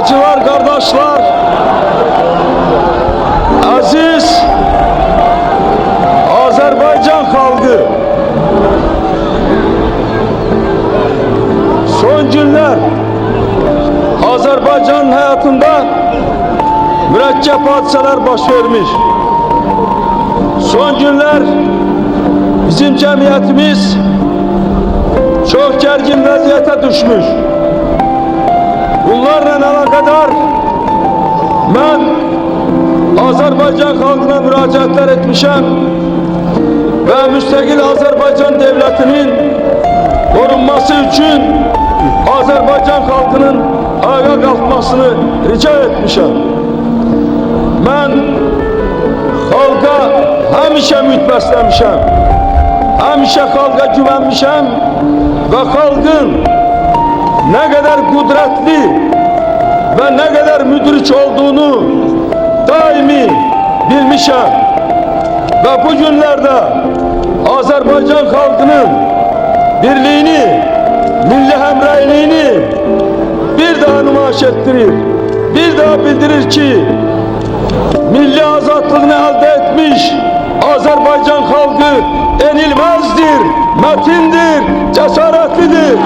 Bacılar, kardeşler, aziz Azerbaycan halkı, son günler Azerbaycan hayatında mürekkep hadiseler baş vermiş. Son günler bizim cemiyetimiz çok gergin vaziyete düşmüş. Bunlarla alakadar ben Azerbaycan halkına müracaatler etmişim ve müstakil Azerbaycan devletinin korunması için Azerbaycan halkının ayağa kalkmasını rica etmişim. Ben halka hemişe ümit beslemişim, hemişe halka güvenmişim ve halkın ne kadar kudretli ve ne kadar müdrik olduğunu daimi bilmişim. Ve bu günlerde Azerbaycan halkının birliğini, milli hemreyliğini bir daha nümayiş ettirir, bir daha bildirir ki milli azatlığını elde etmiş Azerbaycan halkı yenilmezdir, metindir, cesaretlidir.